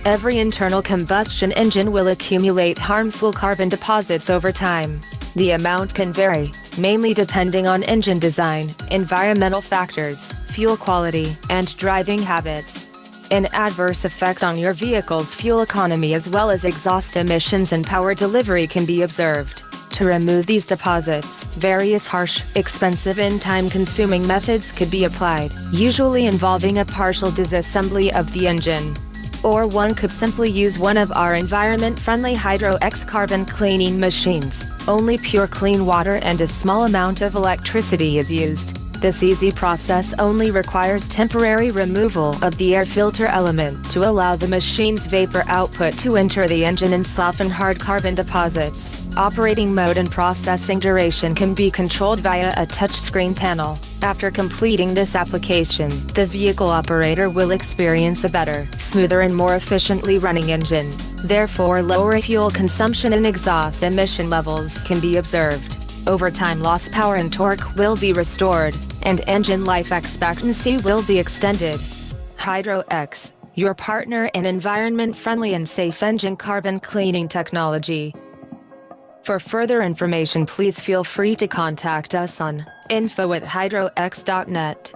Every internal combustion engine will accumulate harmful carbon deposits over time. The amount can vary, mainly depending on engine design, environmental factors, fuel quality, and driving habits. An adverse effect on your vehicle's fuel economy as well as exhaust emissions and power delivery can be observed. To remove these deposits, various harsh, expensive and time-consuming methods could be applied, usually involving a partial disassembly of the engine. Or one could simply use one of our environment-friendly HydroeX carbon cleaning machines. Only pure clean water and a small amount of electricity is used. This easy process only requires temporary removal of the air filter element to allow the machine's vapor output to enter the engine and soften hard carbon deposits. Operating mode and processing duration can be controlled via a touchscreen panel. After completing this application, the vehicle operator will experience a better, smoother and more efficiently running engine. Therefore, lower fuel consumption and exhaust emission levels can be observed. Over time, lost power and torque will be restored, and engine life expectancy will be extended. HydroeX, your partner in environment-friendly and safe engine carbon cleaning technology. For further information, please feel free to contact us on info@HydroeX.net.